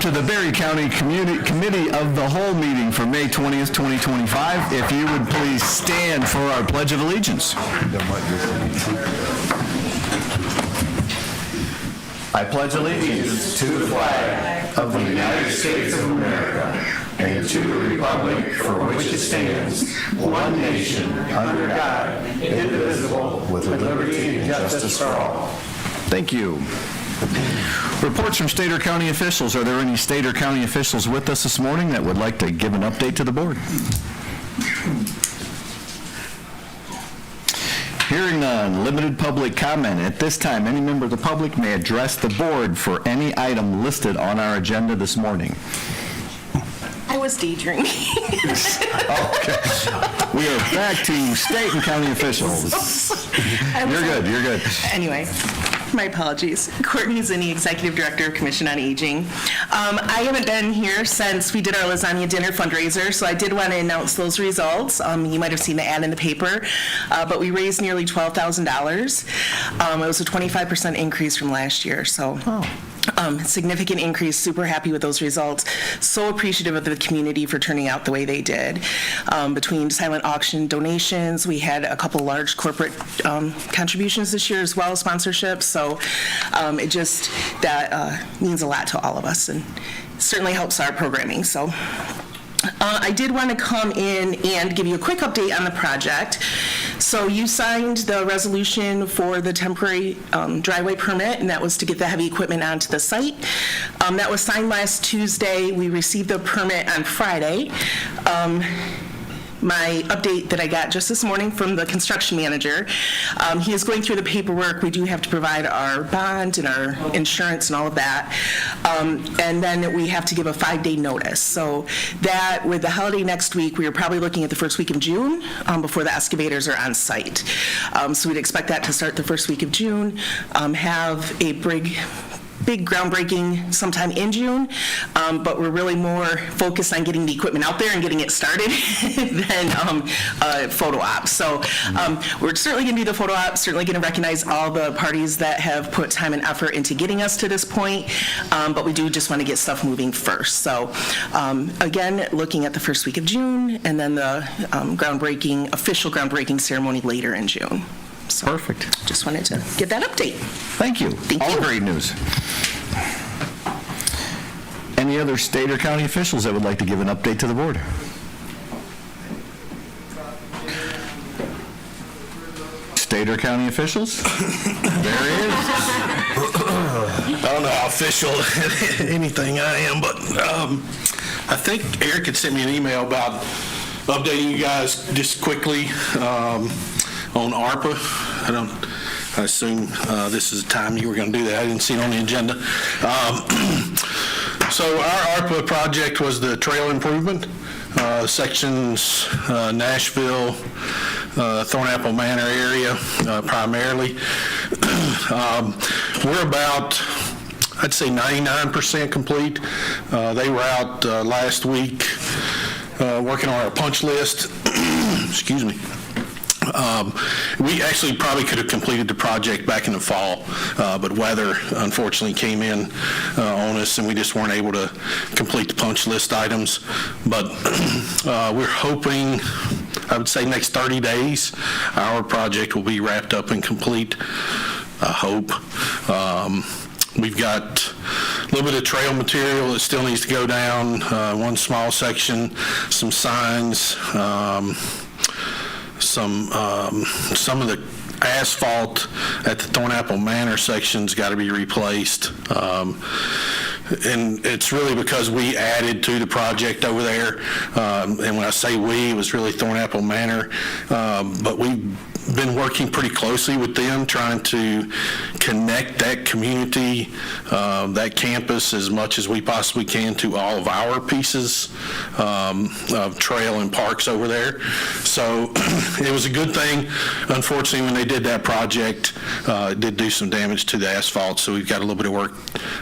to the Berry County Committee of the Whole meeting for May 20th, 2025. If you would please stand for our Pledge of Allegiance. I pledge allegiance to the flag of the United States of America and to the republic for which it stands, one nation, under God, indivisible, with liberty and justice for all. Thank you. Reports from state or county officials. Are there any state or county officials with us this morning that would like to give an update to the board? Hearing none, limited public comment. At this time, any member of the public may address the board for any item listed on our agenda this morning. I was daydreaming. Okay. We are back to state and county officials. You're good. Anyway, my apologies. Courtney Zinni, Executive Director of Commission on Aging. I haven't been here since we did our lasagna dinner fundraiser, so I did want to announce those results. You might have seen the ad in the paper, but we raised nearly $12,000. It was a 25% increase from last year, so. Significant increase, super happy with those results. So appreciative of the community for turning out the way they did. Between silent auction donations, we had a couple large corporate contributions this year as well, sponsorships. So that means a lot to all of us and certainly helps our programming. So. I did want to come in and give you a quick update on the project. So you signed the resolution for the temporary driveway permit, and that was to get the heavy equipment onto the site. That was signed last Tuesday. We received the permit on Friday. My update that I got just this morning from the construction manager, he is going through the paperwork. We do have to provide our bond and our insurance and all of that. And then we have to give a 5-day notice. So that, with the holiday next week, we are probably looking at the first week of June before the excavators are on site. So we'd expect that to start the first week of June, have a big groundbreaking sometime in June, but we're really more focused on getting the equipment out there and getting it started than photo op. So we're certainly going to do the photo op, certainly going to recognize all the parties that have put time and effort into getting us to this point, but we do just want to get stuff moving first. So again, looking at the first week of June, and then the official groundbreaking ceremony later in June. So perfect. Just wanted to give that update. Thank you. Thank All you. great news. Any other state or county officials that would like to give an update to the board? State or county officials? There he is. I don't know how official anything I am, but I think Eric had sent me an email about updating you guys just quickly on ARPA. I assume this is the time you were going to do that. I didn't see it on the agenda. So our ARPA project was the trail improvement, sections Nashville, Thornapple Manor area primarily. We're about, I'd say 99% complete. They were out last week working on our punch list. Excuse me. We actually probably could have completed the project back in the fall, but weather unfortunately came in on us, and we just weren't able to complete the punch list items. But we're hoping, I would say next 30 days, our project will be wrapped up and complete, I hope. We've got a little bit of trail material that still needs to go down, one small section, some signs, some of the asphalt at the Thornapple Manor section's got to be replaced. And it's really because we added to the project over there. And when I say we, it was really Thornapple Manor. But we've been working pretty closely with them, trying to connect that community, that campus, as much as we possibly can to all of our pieces of trail and parks over there. So it was a good thing. Unfortunately, when they did that project, it did do some damage to the asphalt, so we've got a little bit of work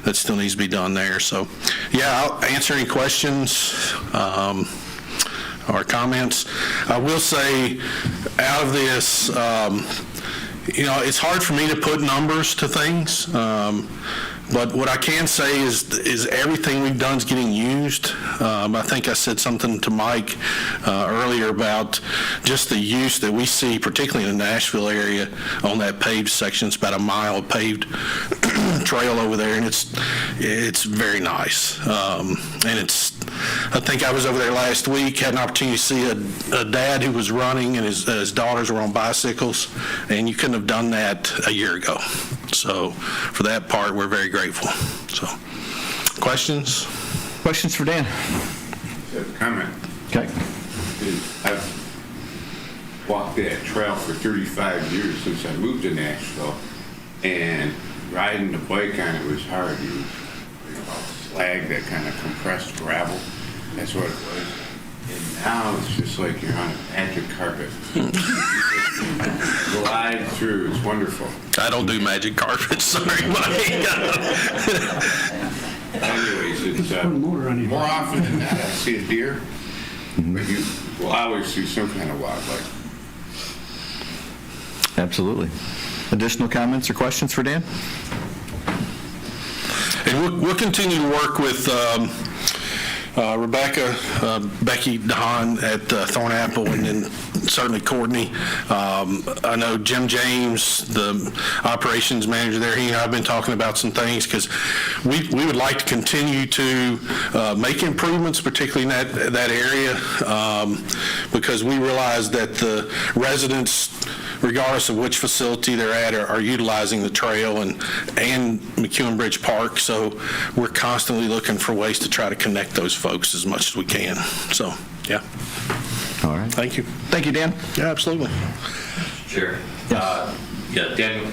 that still needs to be done there. So yeah, I'll answer any questions or comments. I will say, out of this, it's hard for me to put numbers to things, But what I can say is everything we've done is getting used. I think I said something to Mike earlier about just the use that we see, particularly in the Nashville area, on that paved section. It's about a mile of paved trail over there, and it's very nice. I think I was over there last week, had an opportunity to see a dad who was running, and his daughters were on bicycles, and you couldn't have done that a year ago. So for that part, we're very grateful. So, questions? Questions for Dan? Comment. Okay. I've walked that trail for 35 years since I moved to Nashville, and riding the bike on it was hard. You know, slag, that kind of compressed gravel. That's what it was. And now it's just like you're on a magic carpet. Glide through. It's wonderful. I don't do magic carpets, sorry, Mike. Anyways, it's more often than not, I see a deer, but you will always see some kind of wildlife. Absolutely. Additional comments or questions for Dan? And we'll continue to work with Rebecca, Becky DeHaan at Thornapple, and then certainly Courtney. I know Jim James, the operations manager there, he and I have been talking about some things because we would like to continue to make improvements, particularly in that area, because we realize that the residents, regardless of which facility they're at, are utilizing the trail and McEwen Bridge Park. So we're constantly looking for ways to try to connect those folks as much as we can. So, yeah. All right. Thank you. Thank you, Dan. Yeah, absolutely. Sure. Yes. Yeah, Dan,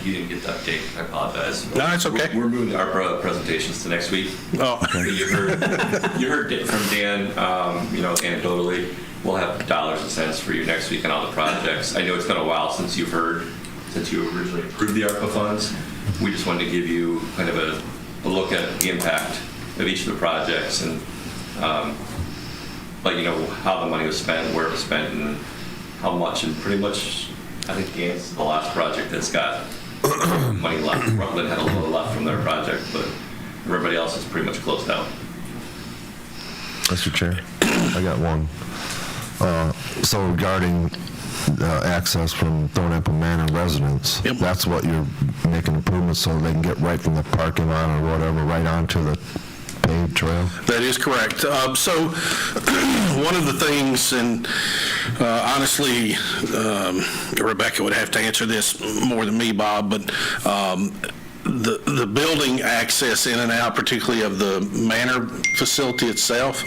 you didn't get the update. I apologize. No, it's okay. We're moving our presentations to next week. Oh. But you heard from Dan, anecdotally. We'll have dollars and cents for you next week on all the projects. I know it's been a while since you originally approved the ARPA funds. We just wanted to give you kind of a look at the impact of each of the projects and let you know how the money was spent, where it was spent, and how much. And pretty much, I think Dan's the last project that's got money left. Rutland had a little left from their project, but everybody else is pretty much closed out. Mr. Chair, I got one. So regarding access from Thornapple Manor residents, Yep. that's what you're making improvements so they can get right from the parking lot or whatever, right onto the paved trail? That is correct. So one of the things, and honestly, Rebecca would have to answer this more than me, Bob, but the building access in and out, particularly of the manor facility itself,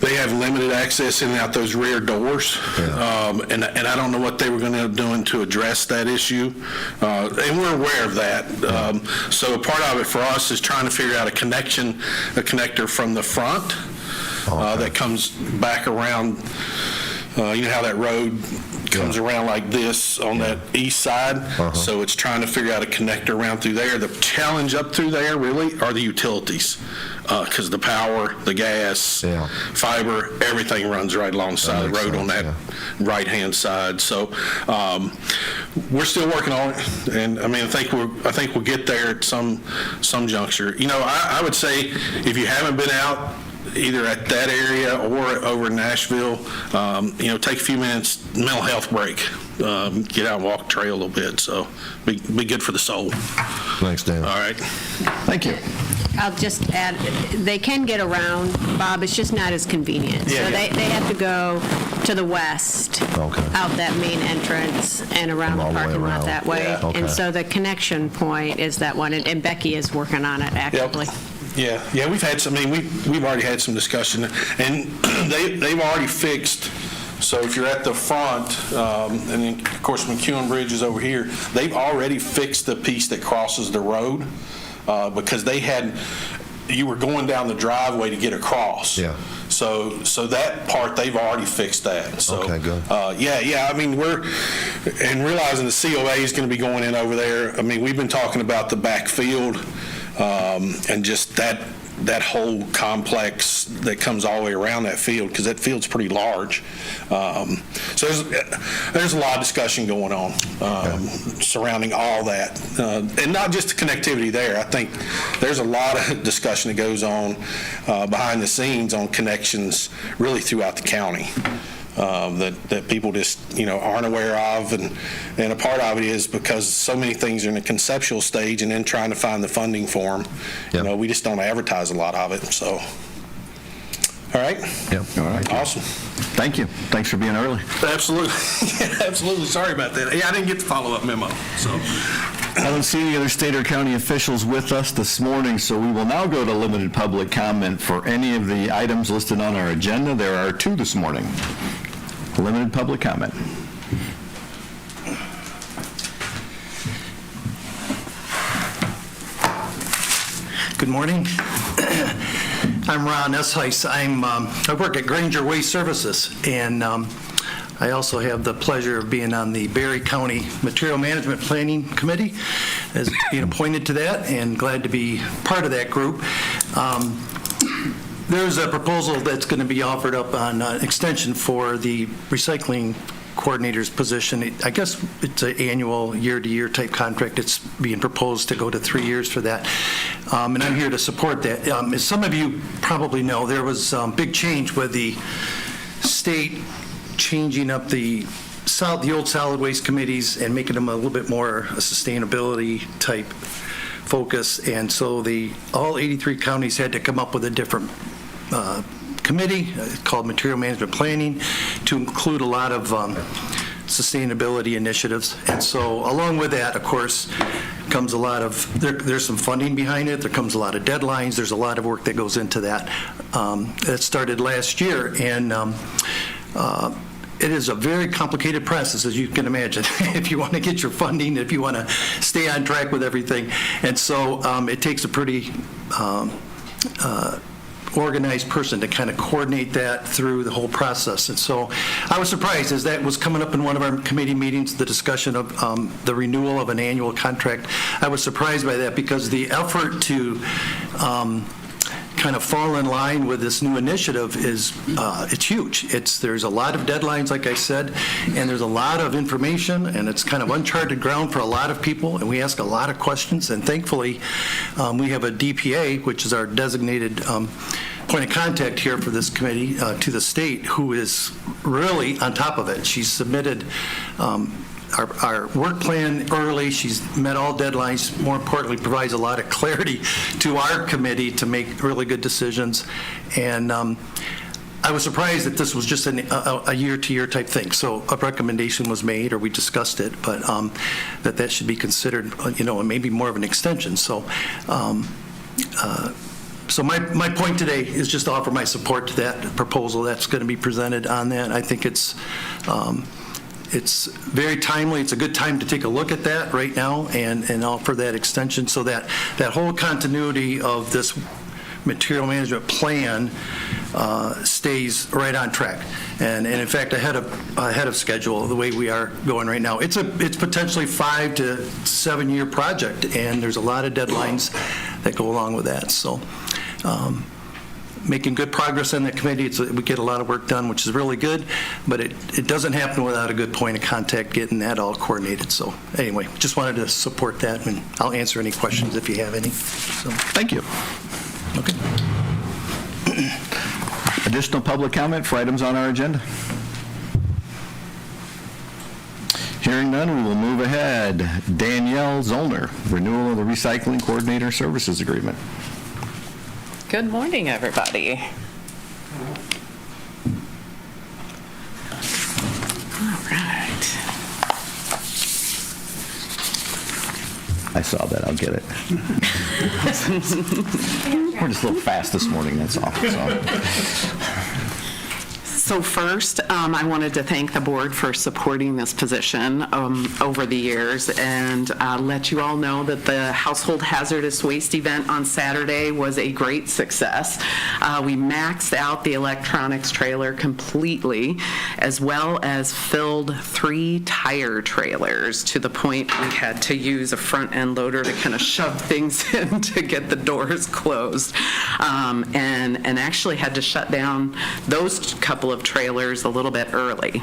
they have limited access in and out those rear doors. Yeah. And I don't know what they were going to end up doing to address that issue. And we're aware of that. So part of it for us is trying to figure out a connector from the front that comes back around. You know how that road comes around like this on that east side? So it's trying to figure out a connector around through there. The challenge up through there really are the utilities, because the power, the gas, fiber, everything runs right alongside the road on that right-hand side. So we're still working on it, and I mean I think we'll get there at some juncture. You know, I would say if you haven't been out either at that area or over in Nashville, take a few minutes, mental health break, get out and walk the trail a little bit. So be good for the soul. Thanks, Dan. All right. Thank you. I'll just add, they can get around, Bob, it's just not as convenient. So they have to go to the west, out that main entrance and around the all the way parking lot around. that way. Yeah. Okay. And so the connection point is that one, and Becky is working on it actively. Yeah, we've had some, we've already had some discussion, and they've already fixed, so if you're at the front, and then, of course, McEwen Bridge is over here, they've already fixed the piece that crosses the road, because you were going down the driveway to get across. Yeah. So that part, they've already fixed that. So, Okay, good. we're realizing the COA is going to be going in over there. We've been talking about the backfield, and just that that whole complex that comes all the way around that field, because that field's pretty large. So there's a lot of discussion going on surrounding all that. And not just the connectivity there. I think there's a lot of discussion that goes on behind the scenes on connections really throughout the county. That people just, aren't aware of, and a part of it is because so many things are in a conceptual stage and then trying to find the funding for them. Yep. We just don't advertise a lot of it, so. All right? Yep. All right. Awesome. Thank you. Thanks for being early. Absolutely. Absolutely. Sorry about that. Yeah, I didn't get the follow-up memo, so. I don't see any other state or county officials with us this morning, so we will now go to limited public comment for any of the items listed on our agenda. There are 2 this morning. Limited public comment. Good morning. I'm Ron Esheis. I work at Granger Waste Services, and I also have the pleasure of being on the Berry County Material Management Planning Committee, as being appointed to that, and glad to be part of that group. There's a proposal that's going to be offered up on extension for the recycling coordinator's position. I guess it's an annual, year-to-year type contract. It's being proposed to go to 3 years for that. And I'm here to support that. As some of you probably know, there was big change with the state changing up the old solid waste committees and making them a little bit more a sustainability type focus. And so all 83 counties had to come up with a different committee called Material Management Planning to include a lot of sustainability initiatives. And so along with that, of course, comes a lot of, there's some funding behind it, there comes a lot of deadlines, there's a lot of work that goes into that. That started last year, and it is a very complicated process, as you can imagine, if you want to get your funding, if you want to stay on track with everything. And so it takes a pretty organized person to kind of coordinate that through the whole process. And so I was surprised as that was coming up in one of our committee meetings, the discussion of the renewal of an annual contract. I was surprised by that because the effort to kind of fall in line with this new initiative is it's huge. There's a lot of deadlines, like I said, and there's a lot of information, and it's kind of uncharted ground for a lot of people, and we ask a lot of questions. And thankfully, we have a DPA, which is our designated point of contact here for this committee to the state, who is really on top of it. She's submitted our work plan early. She's met all deadlines. More importantly, provides a lot of clarity to our committee to make really good decisions. And I was surprised that this was just a year-to-year type thing. So a recommendation was made, or we discussed it, but that should be considered, maybe more of an extension. So my point today is just to offer my support to that proposal that's going to be presented on that. I think it's very timely. It's a good time to take a look at that right now and offer that extension so that whole continuity of this material management plan stays right on track. And in fact, ahead of schedule, the way we are going right now. It's potentially 5 to 7 year project, and there's a lot of deadlines that go along with that. So making good progress on that committee. We get a lot of work done, which is really good, but it doesn't happen without a good point of contact, getting that all coordinated. So anyway, just wanted to support that, and I'll answer any questions if you have any. So, Thank you. okay. Additional public comment for items on our agenda? Hearing none, we will move ahead. Danielle Zollner, renewal of the Recycling Coordinator Services Agreement. Good morning, everybody. All right. I saw that. I'll get it. We're just a little fast this morning, that's all. So first, I wanted to thank the board for supporting this position over the years and let you all know that the Household Hazardous Waste event on Saturday was a great success. We maxed out the electronics trailer completely, as well as filled 3 tire trailers to the point we had to use a front-end loader to kind of shove things in to get the doors closed, and actually had to shut down those couple of trailers a little bit early.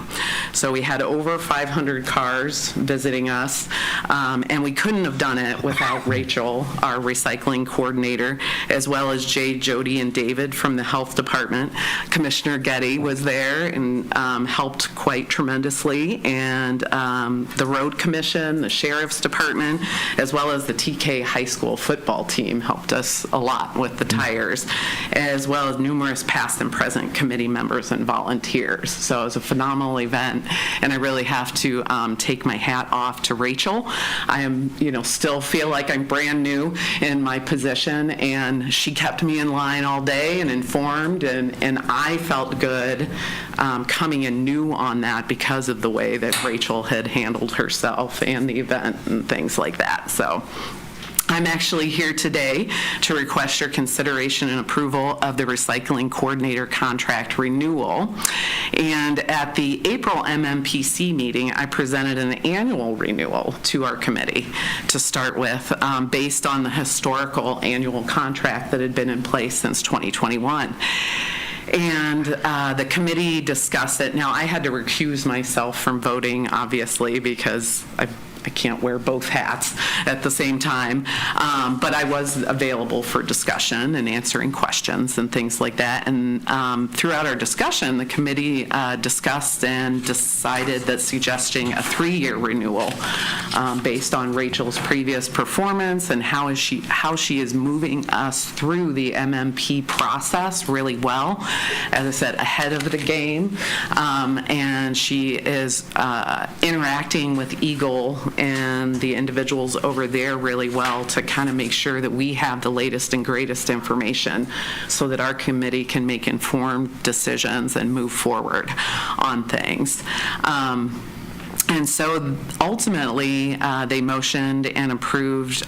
So we had over 500 cars visiting us, and we couldn't have done it without Rachel, our recycling coordinator, as well as Jay, Jody, and David from the health department. Commissioner Getty was there and helped quite tremendously, and the road commission, the sheriff's department, as well as the TK high school football team helped us a lot with the tires, as well as numerous past and present committee members and volunteers. So it was a phenomenal event, and I really have to take my hat off to Rachel. I am, still feel like I'm brand new in my position, and she kept me in line all day and informed, and I felt good coming in new on that because of the way that Rachel had handled herself and the event and things like that. So I'm actually here today to request your consideration and approval of the recycling coordinator contract renewal. And at the April MMPC meeting, I presented an annual renewal to our committee to start with, based on the historical annual contract that had been in place since 2021. And the committee discussed it. Now, I had to recuse myself from voting, obviously, because I can't wear both hats at the same time, but I was available for discussion and answering questions and things like that. And throughout our discussion, the committee discussed and decided that suggesting a 3-year renewal based on Rachel's previous performance and how she is moving us through the MMP process really well. As I said, ahead of the game, and she is interacting with Eagle and the individuals over there really well to kind of make sure that we have the latest and greatest information so that our committee can make informed decisions and move forward on things. And so ultimately, they motioned and approved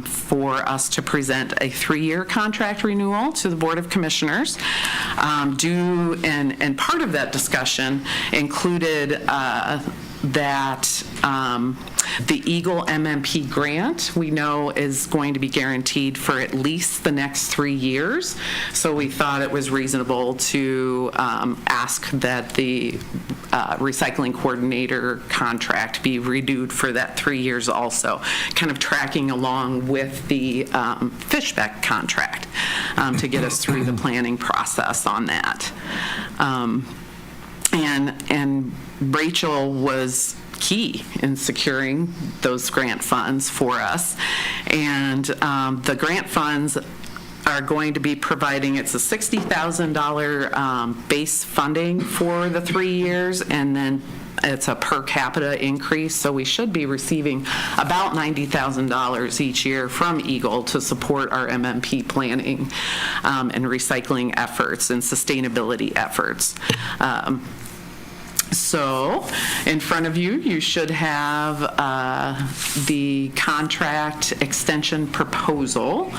for us to present a 3-year contract renewal to the Board of Commissioners. And part of that discussion included that the Eagle MMP grant, we know, is going to be guaranteed for at least the next 3 years. So we thought it was reasonable to ask that the recycling coordinator contract be renewed for that 3 years also, kind of tracking along with the Fishbeck contract to get us through the planning process on that. And Rachel was key in securing those grant funds for us. And the grant funds are going to be providing, it's a $60,000 base funding for the 3 years, and then it's a per capita increase, so we should be receiving about $90,000 each year from Eagle to support our MMP planning and recycling efforts and sustainability efforts. So in front of you, you should have the contract extension proposal.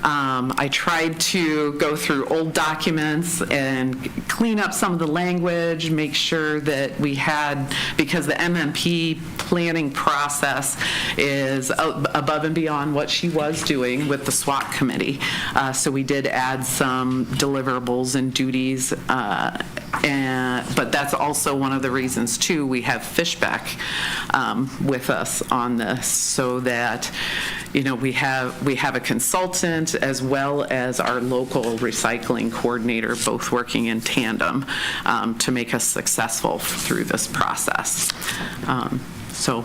I tried to go through old documents and clean up some of the language, make sure that we had, because the MMP planning process is above and beyond what she was doing with the SWAT committee. So we did add some deliverables and duties, but that's also one of the reasons, too, we have Fishbeck with us on this, so that we have a consultant as well as our local recycling coordinator, both working in tandem to make us successful through this process. So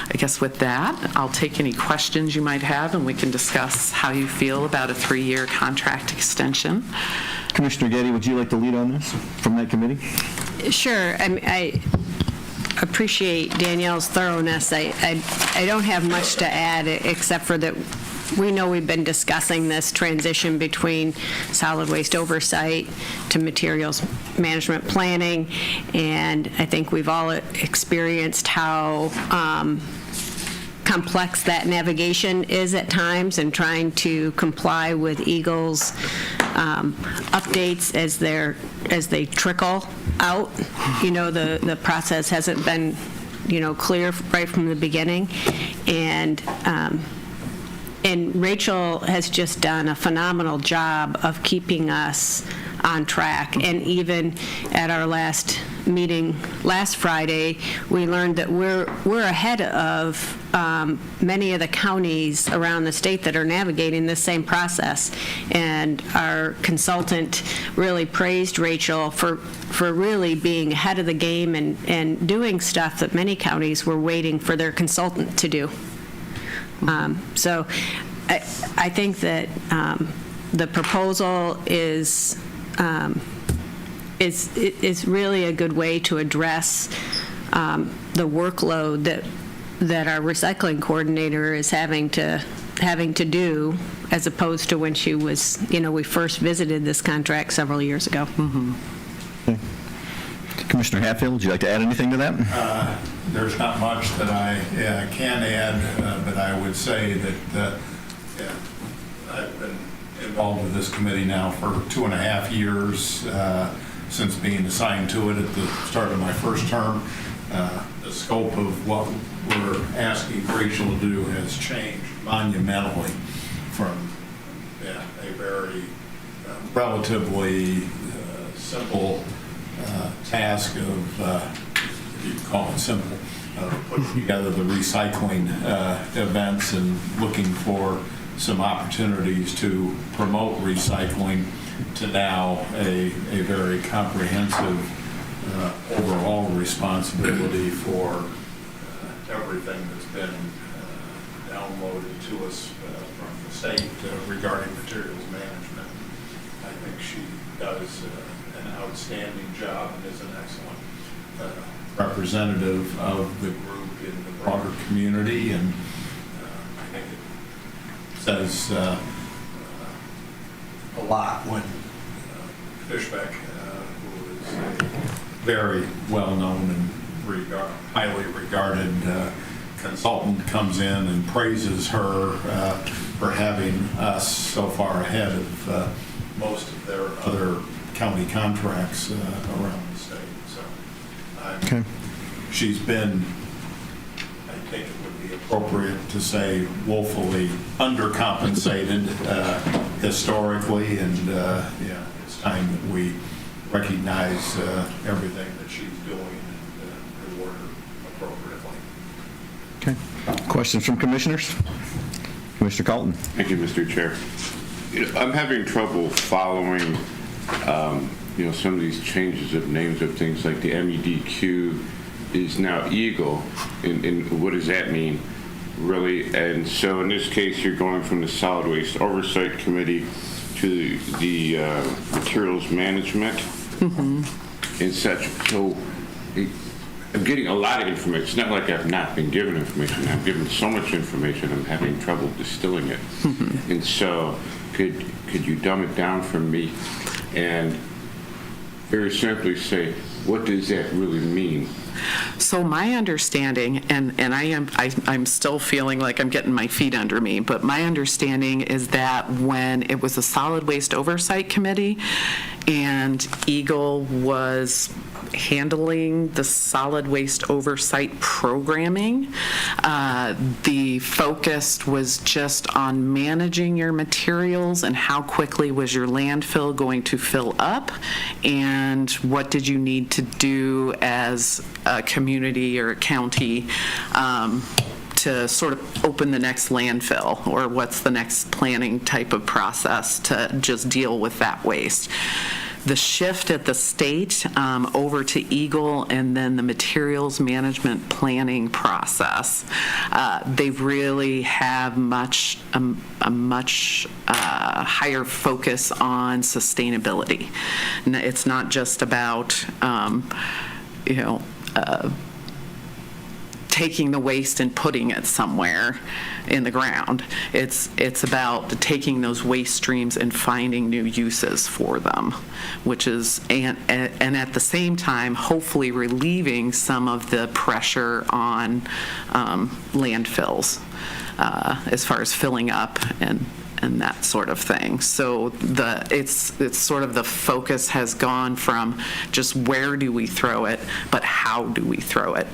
I guess with that, I'll take any questions you might have, and we can discuss how you feel about a 3-year contract extension. Commissioner Getty, would you like to lead on this from that committee? Sure. I appreciate Danielle's thoroughness. I don't have much to add except for that we know we've been discussing this transition between solid waste oversight to materials management planning, and I think we've all experienced how complex that navigation is at times, and trying to comply with Eagle's updates as they trickle out. The process hasn't been clear right from the beginning, and Rachel has just done a phenomenal job of keeping us on track. And even at our last meeting last Friday, we learned that we're ahead of many of the counties around the state that are navigating this same process. And our consultant really praised Rachel for really being ahead of the game and doing stuff that many counties were waiting for their consultant to do. So I think that the proposal is really a good way to address the workload that our recycling coordinator is having to do, as opposed to when she was, we first visited this contract several years ago. Commissioner Hatfield, would you like to add anything to that? There's not much that I can add, but I would say that I've been involved with this committee now for 2.5 years, since being assigned to it at the start of my first term. The scope of what we're asking Rachel to do has changed monumentally from a very relatively simple task of, if you call it simple, putting together the recycling events and looking for some opportunities to promote recycling, to now a very comprehensive overall responsibility for everything that's been downloaded to us from the state regarding materials management. I think she does an outstanding job and is an excellent representative of the group in the broader community, and I think it says a lot when Fishbeck, who is a very well-known and highly regarded consultant, comes in and praises her for having us so far ahead of most of their other county contracts around the state. So she's been, I think it would be appropriate to say, woefully undercompensated historically, and it's time that we recognize everything that she's doing and reward her appropriately. Okay. Questions from commissioners? Commissioner Colton. Thank you, Mr. Chair. I'm having trouble following, some of these changes of names of things, like the MEDQ is now Eagle, and what does that mean, really? And so in this case, you're going from the Solid Waste Oversight Committee to the Materials Management and such. So I'm getting a lot of information. It's not like I've not been given information. I'm given so much information, I'm having trouble distilling it. And so could you dumb it down for me and very simply say, what does that really mean? So my understanding, and I'm still feeling like I'm getting my feet under me, but my understanding is that when it was a Solid Waste Oversight Committee and Eagle was handling the solid waste oversight programming, the focus was just on managing your materials and how quickly was your landfill going to fill up, and what did you need to do as a community or a county to sort of open the next landfill, or what's the next planning type of process to just deal with that waste. The shift at the state over to Eagle and then the materials management planning process, they really have a much higher focus on sustainability. It's not just about, taking the waste and putting it somewhere in the ground. It's about taking those waste streams and finding new uses for them, which is, and at the same time, hopefully relieving some of the pressure on landfills as far as filling up and that sort of thing. So it's sort of the focus has gone from just where do we throw it, but how do we throw it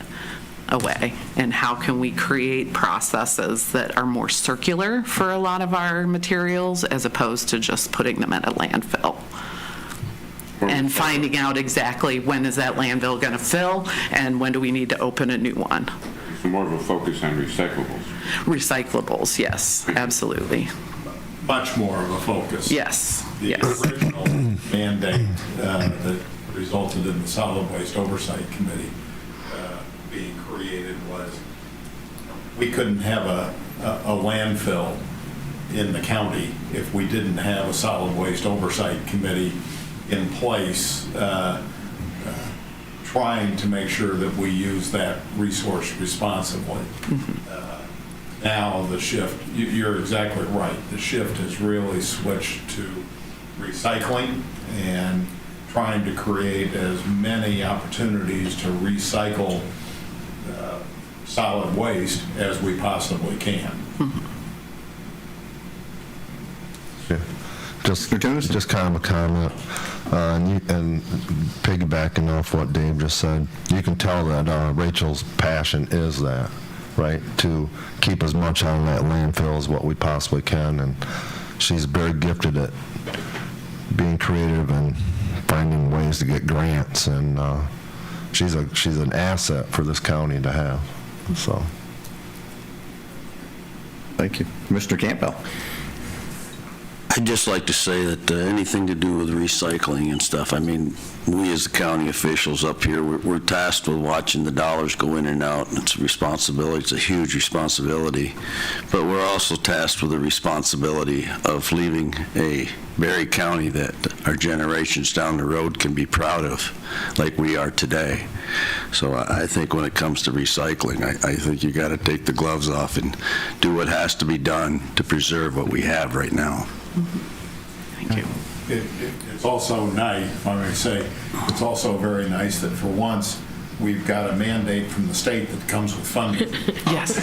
away, and how can we create processes that are more circular for a lot of our materials as opposed to just putting them at a landfill. And finding out exactly when is that landfill going to fill and when do we need to open a new one. So more of a focus on recyclables. Recyclables, yes, absolutely. Much more of a focus. Yes, The yes. original mandate that resulted in the Solid Waste Oversight Committee being created was, we couldn't have a landfill in the county if we didn't have a Solid Waste Oversight Committee in place trying to make sure that we use that resource responsibly. Now the shift, you're exactly right, the shift has really switched to recycling and trying to create as many opportunities to recycle solid waste as we possibly can. Just kind of a comment, and piggybacking off what Dave just said, you can tell that Rachel's passion is that, right, to keep as much out of that landfill as what we possibly can, and she's very gifted at being creative and finding ways to get grants, and she's an asset for this county to have. So, Thank you. Mr. Campbell. I'd just like to say that anything to do with recycling and stuff, I mean, we as the county officials up here, we're tasked with watching the dollars go in and out. It's a responsibility. It's a huge responsibility. But we're also tasked with the responsibility of leaving a Berry County that our generations down the road can be proud of, like we are today. So I think when it comes to recycling, I think you got to take the gloves off and do what has to be done to preserve what we have right now. Thank you. It's also nice, if I may say, it's also very nice that for once, we've got a mandate from the state that comes with funding. Yes.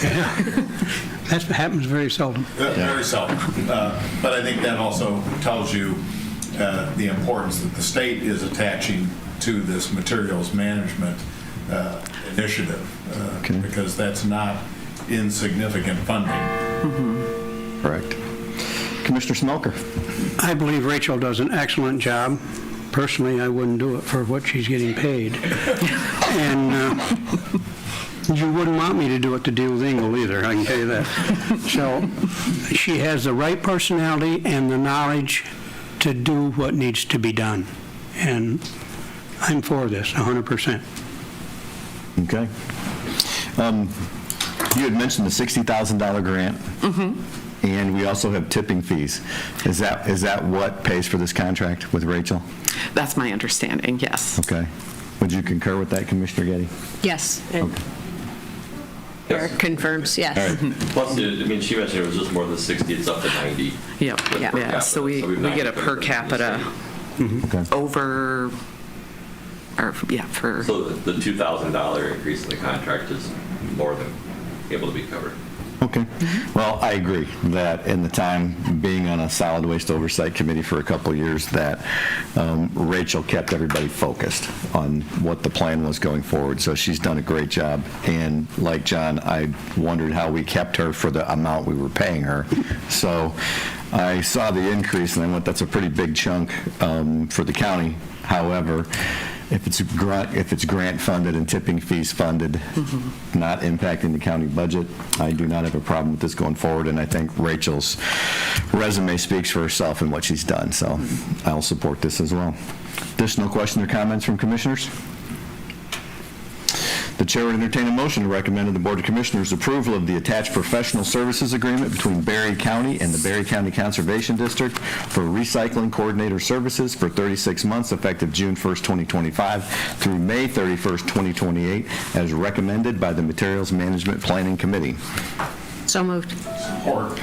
That happens very seldom. Very seldom. But I think that also tells you the importance that the state is attaching to this materials management initiative, because that's not insignificant funding. Correct. Commissioner Smoker. I believe Rachel does an excellent job. Personally, I wouldn't do it for what she's getting paid. And you wouldn't want me to do it to deal with Ingle either, I can tell you that. So she has the right personality and the knowledge to do what needs to be done. And I'm for this, 100%. Okay. You had mentioned the $60,000 grant. And we also have tipping fees. Is that what pays for this contract with Rachel? That's my understanding, yes. Okay. Would you concur with that, Commissioner Getty? Yes. And Eric confirms, yes. Plus, I mean, she mentioned it was just more than 60, it's up to 90. Yep. Yeah, so we get a per capita Okay. over, or, yeah, for, So the $2,000 increase in the contract is more than able to be covered. Okay. Well, I agree that in the time being on a solid waste oversight committee for a couple of years, that Rachel kept everybody focused on what the plan was going forward. So she's done a great job. And like John, I wondered how we kept her for the amount we were paying her. So I saw the increase and I went, that's a pretty big chunk for the county. However, if it's grant funded and tipping fees funded, not impacting the county budget, I do not have a problem with this going forward, and I think Rachel's resume speaks for herself and what she's done, so I'll support this as well. Additional questions or comments from commissioners? The chair would entertain a motion to recommend to the Board of Commissioners approval of the attached professional services agreement between Berry County and the Berry County Conservation District for recycling coordinator services for 36 months effective June 1st, 2025 through May 31st, 2028, as recommended by the Materials Management Planning Committee. So moved. Support.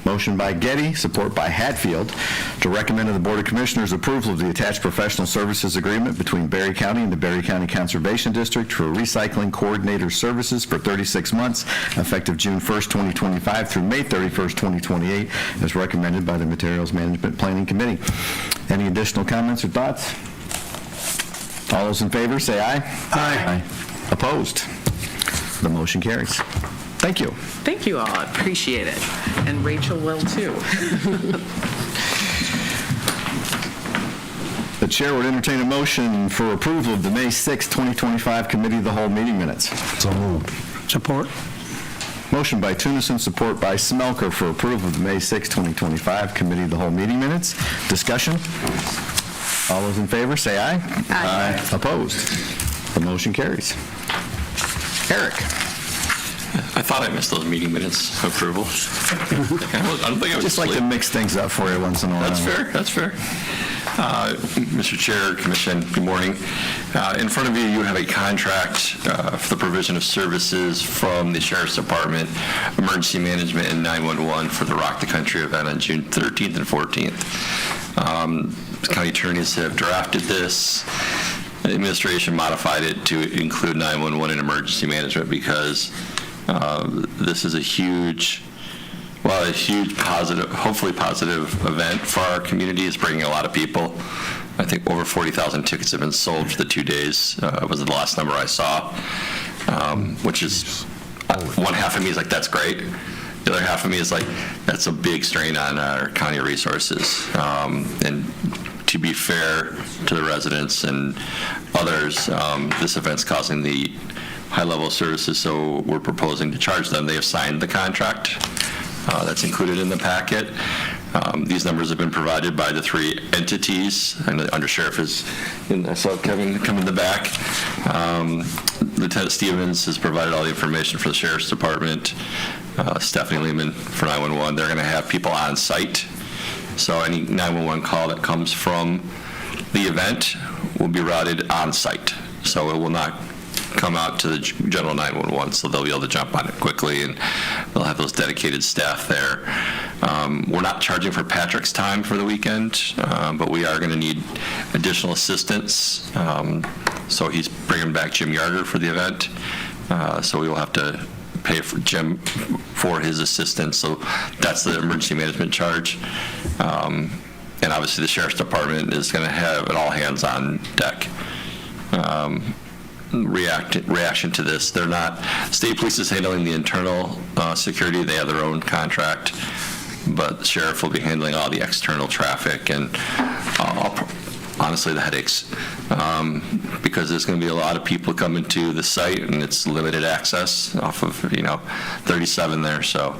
Motion by Getty, support by Hatfield, to recommend to the Board of Commissioners approval of the attached professional services agreement between Berry County and the Berry County Conservation District for recycling coordinator services for 36 months, effective June 1st, 2025 through May 31st, 2028, as recommended by the Materials Management Planning Committee. Any additional comments or thoughts? All those in favor, say aye. Aye. Opposed? The motion carries. Thank you. Thank you all, I appreciate it. And Rachel will too. The chair would entertain a motion for approval of the May 6, 2025 Committee of the Whole meeting minutes. So moved. Support? Motion by Tunison, support by Smelker for approval of the May 6, 2025 Committee of the Whole meeting minutes. Discussion? All those in favor, say aye. Aye. Opposed? The motion carries. Eric? I thought I missed those meeting minutes approval. I don't think I was Just like to asleep. mix things up for you once in a while. That's fair, that's fair. Mr. Chair, Commission, good morning. In front of you, you have a contract for the provision of services from the Sheriff's Department, Emergency Management and 911 for the Rock the Country event on June 13th and 14th. County attorneys have drafted this. The administration modified it to include 911 and emergency management because this is a huge positive, hopefully positive event for our community. It's bringing a lot of people. I think over 40,000 tickets have been sold for the 2 days, was the last number I saw, which is, one half of me is like, that's great. The other half of me is like, that's a big strain on our county resources. And to be fair to the residents and others, this event's causing the high-level services, so we're proposing to charge them. They have signed the contract. That's included in the packet. These numbers have been provided by the three entities, and the undersheriff is in. I saw Kevin come in the back. Lieutenant Stevens has provided all the information for the Sheriff's Department. Stephanie Lehman for 911. They're going to have people on site, so any 911 call that comes from the event will be routed on site. So it will not come out to the general 911, so they'll be able to jump on it quickly, and they'll have those dedicated staff there. We're not charging for Patrick's time for the weekend, but we are going to need additional assistance. So he's bringing back Jim Yarder for the event, so we will have to pay for Jim for his assistance. So that's the emergency management charge. And obviously the Sheriff's Department is going to have an all hands on deck reaction to this. They're not, state police is handling the internal security. They have their own contract, but the sheriff will be handling all the external traffic and honestly the headaches, because there's going to be a lot of people coming to the site and it's limited access off of 37 there. So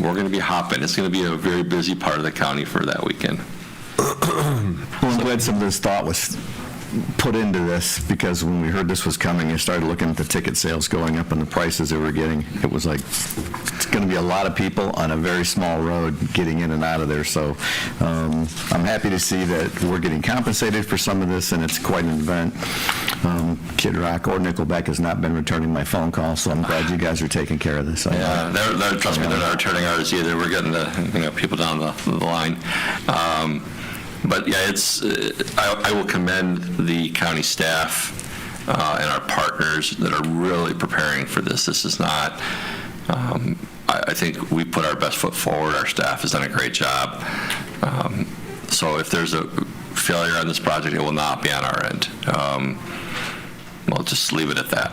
we're going to be hopping. It's going to be a very busy part of the county for that weekend. Well, I'm glad some of this thought was put into this, because when we heard this was coming, I started looking at the ticket sales going up and the prices they were getting. It was like, it's going to be a lot of people on a very small road getting in and out of there. So I'm happy to see that we're getting compensated for some of this, and it's quite an event. Kid Rock or Nickelback has not been returning my phone calls, so I'm glad you guys are taking care of this. Yeah, trust me, they're not returning ours either. We're getting the people down the line. But yeah, I will commend the county staff and our partners that are really preparing for this. This is not, I think we put our best foot forward. Our staff has done a great job. So if there's a failure on this project, it will not be on our end. We'll just leave it at that.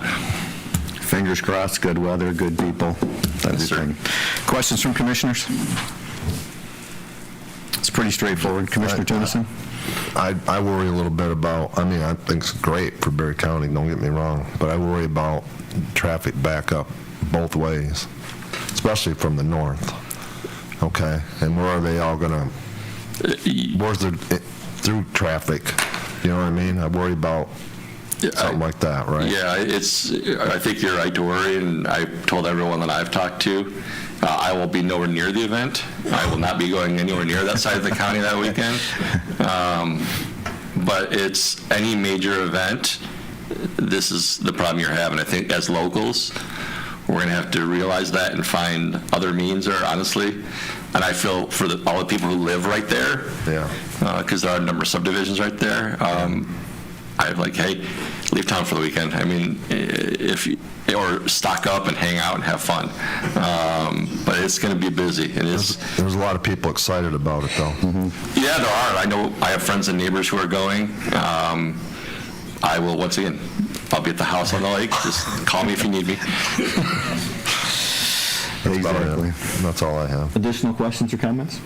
Fingers crossed, good weather, good people, everything. Questions from commissioners? It's pretty straightforward. Commissioner Tennyson? I worry a little bit about, I think it's great for Berry County, don't get me wrong, but I worry about traffic backup both ways, especially from the north. Okay, and where are they all gonna, where's the through traffic? You know what I mean? I worry about something like that, right? Yeah, I think you're right to worry, and I told everyone that I've talked to, I will be nowhere near the event. I will not be going anywhere near that side of the county that weekend. But it's any major event, this is the problem you're having. I think as locals, we're going to have to realize that and find other means, or honestly, and I feel for all the people who live right there, because there are a number of subdivisions right there, I'm like, hey, leave town for the weekend. I mean, or stock up and hang out and have fun. But it's going to be busy. There's a lot of people excited about it, though. Yeah, there are. I know I have friends and neighbors who are going. I will, once again, I'll be at the house on the lake. Just call me if you need me. Exactly. That's all I have. Additional questions or comments?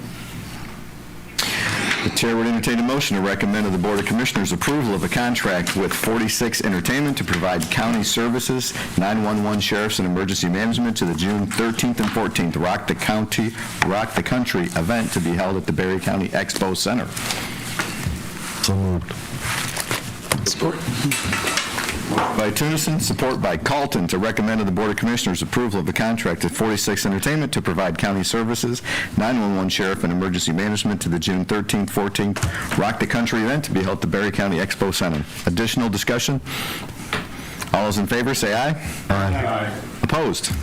The chair would entertain a motion to recommend to the Board of Commissioners approval of a contract with 46 Entertainment to provide county services, 911 sheriffs and emergency management to the June 13th and 14th Rock the Country event to be held at the Berry County Expo Center. So moved. Support. By Tunison, support by Calton, to recommend to the Board of Commissioners approval of a contract at 46 Entertainment to provide county services, 911 sheriff and emergency management to the June 13th, 14th Rock the Country event to be held at the Berry County Expo Center. Additional discussion? All those in favor say aye. Aye. Opposed?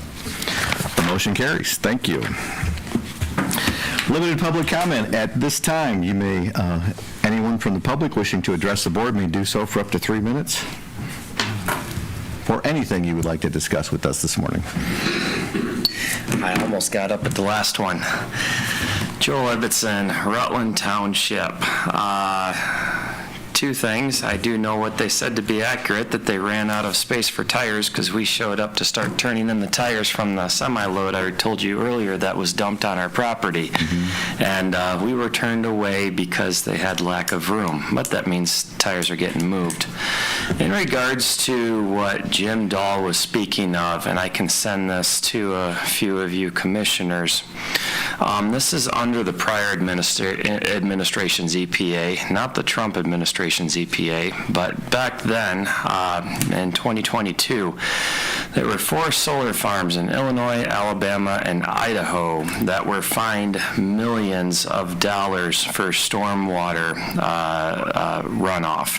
The motion carries. Thank you. Limited public comment. At this time, you may, anyone from the public wishing to address the board may do so for up to 3 minutes. For anything you would like to discuss with us this morning. I almost got up at the last one. Joel Ibbotson, Rutland Township. Two things. I do know what they said to be accurate, that they ran out of space for tires because we showed up to start turning in the tires from the semi-load I told you earlier that was dumped on our property. And we were turned away because they had lack of room. But that means tires are getting moved. In regards to what Jim Dahl was speaking of, and I can send this to a few of you commissioners, this is under the prior administration's EPA, not the Trump administration's EPA, but back then, in 2022, there were 4 solar farms in Illinois, Alabama, and Idaho that were fined millions of dollars for stormwater runoff.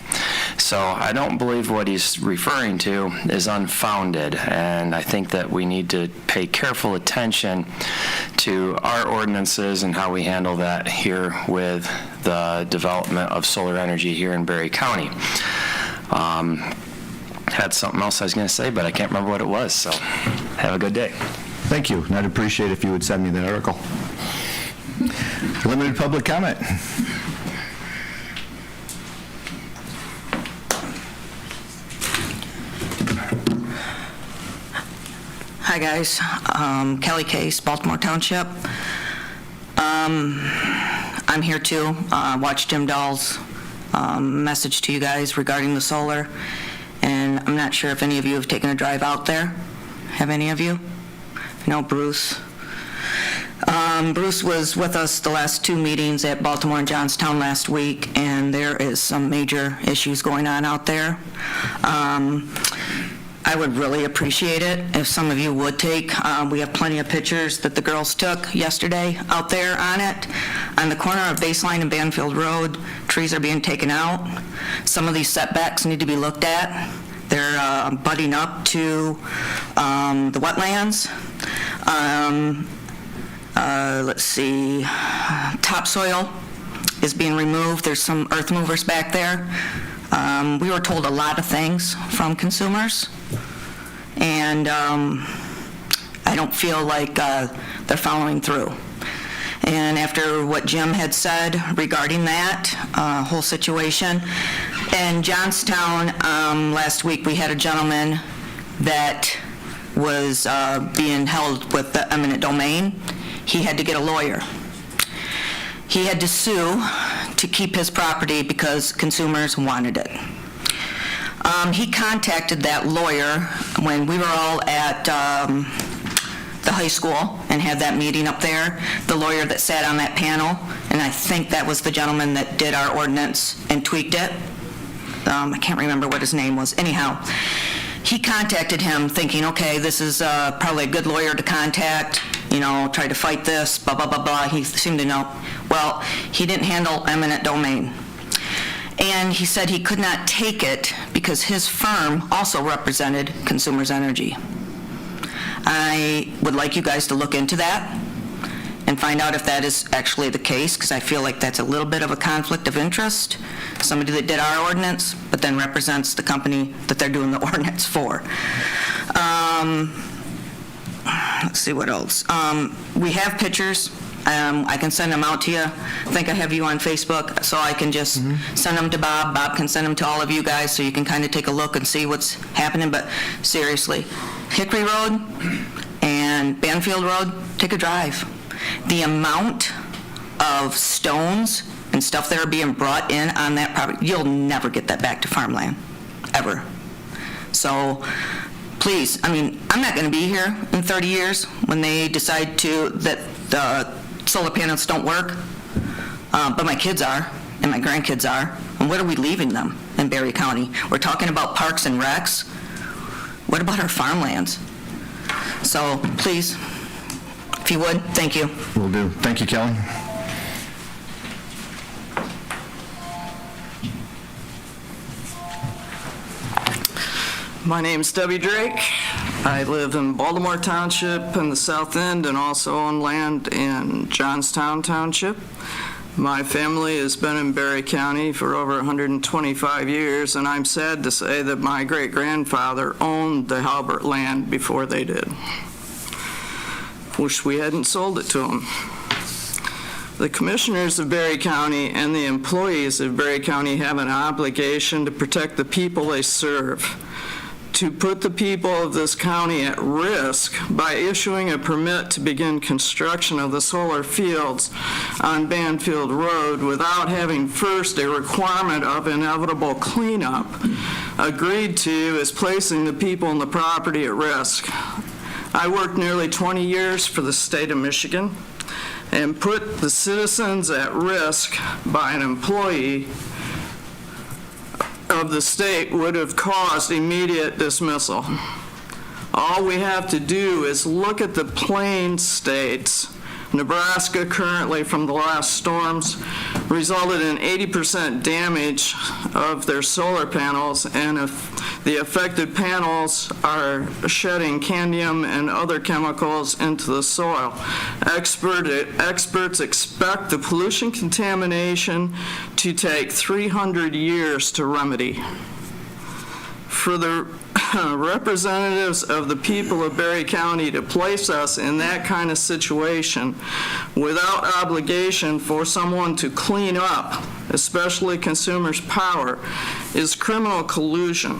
So I don't believe what he's referring to is unfounded, and I think that we need to pay careful attention to our ordinances and how we handle that here with the development of solar energy here in Berry County. Had something else I was going to say, but I can't remember what it was, so have a good day. Thank you, and I'd appreciate if you would send me that article. Limited public comment. Hi, guys. Kelly Case, Baltimore Township. I'm here to watch Jim Dahl's message to you guys regarding the solar, and I'm not sure if any of you have taken a drive out there. Have any of you? I know Bruce. Bruce was with us the last 2 meetings at Baltimore and Johnstown last week, and there is some major issues going on out there. I would really appreciate it if some of you would take. We have plenty of pictures that the girls took yesterday out there on it. On the corner of Baseline and Banfield Road, trees are being taken out. Some of these setbacks need to be looked at. They're butting up to the wetlands. Let's see, topsoil is being removed. There's some earth movers back there. We were told a lot of things from consumers, and I don't feel like they're following through. And after what Jim had said regarding that whole situation, in Johnstown last week we had a gentleman that was being held with the eminent domain. He had to get a lawyer. He had to sue to keep his property because consumers wanted it. He contacted that lawyer when we were all at the high school and had that meeting up there, the lawyer that sat on that panel, and I think that was the gentleman that did our ordinance and tweaked it. I can't remember what his name was. Anyhow, he contacted him thinking, okay, this is probably a good lawyer to contact, try to fight this, blah, blah, blah, blah. He seemed to know. Well, he didn't handle eminent domain. And he said he could not take it because his firm also represented Consumers Energy. I would like you guys to look into that and find out if that is actually the case, because I feel like that's a little bit of a conflict of interest. Somebody that did our ordinance, but then represents the company that they're doing the ordinance for. Let's see what else. We have pictures. I can send them out to you. I think I have you on Facebook, so I can just send them to Bob. Bob can send them to all of you guys, so you can kind of take a look and see what's happening. But seriously, Hickory Road and Banfield Road, take a drive. The amount of stones and stuff that are being brought in on that property, you'll never get that back to farmland, ever. So please, I'm not going to be here in 30 years when they decide that the solar panels don't work, but my kids are, and my grandkids are, and what are we leaving them in Berry County? We're talking about parks and recs. What about our farmlands? So please, if you would, thank you. Will do. Thank you, Kelly. My name's Debbie Drake. I live in Baltimore Township in the South End and also own land in Johnstown Township. My family has been in Berry County for over 125 years, and I'm sad to say that my great-grandfather owned the Halbert land before they did. Wish we hadn't sold it to him. The commissioners of Berry County and the employees of Berry County have an obligation to protect the people they serve. To put the people of this county at risk by issuing a permit to begin construction of the solar fields on Banfield Road without having first a requirement of inevitable cleanup agreed to is placing the people and the property at risk. I worked nearly 20 years for the state of Michigan and put the citizens at risk by an employee of the state would have caused immediate dismissal. All we have to do is look at the plain states. Nebraska, currently from the last storms, resulted in 80% damage of their solar panels, and if the affected panels are shedding cadmium and other chemicals into the soil. Experts expect the pollution contamination to take 300 years to remedy. For the representatives of the people of Berry County to place us in that kind of situation without obligation for someone to clean up, especially Consumers Power, is criminal collusion.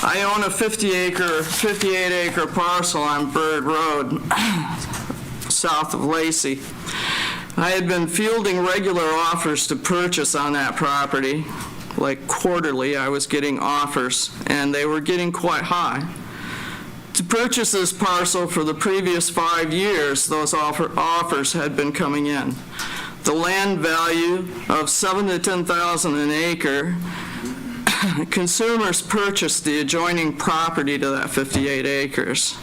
I own a 58-acre parcel on Bird Road, south of Lacey. I had been fielding regular offers to purchase on that property. Like quarterly, I was getting offers, and they were getting quite high. To purchase this parcel for the previous 5 years, those offers had been coming in. The land value of $7,000 to $10,000 an acre. Consumers purchased the adjoining property to that 58 acres.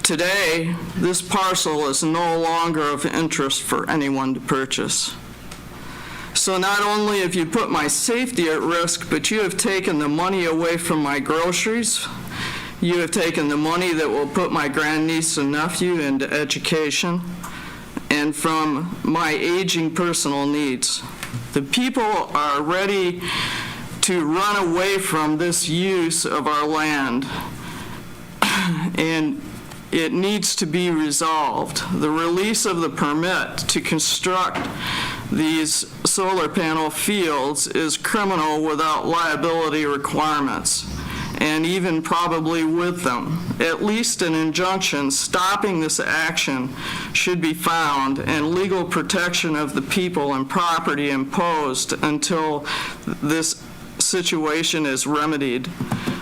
Today, this parcel is no longer of interest for anyone to purchase. So not only have you put my safety at risk, but you have taken the money away from my groceries. You have taken the money that will put my grandniece and nephew into education, and from my aging personal needs. The people are ready to run away from this use of our land, and it needs to be resolved. The release of the permit to construct these solar panel fields is criminal without liability requirements, and even probably with them. At least an injunction stopping this action should be found, and legal protection of the people and property imposed until this situation is remedied.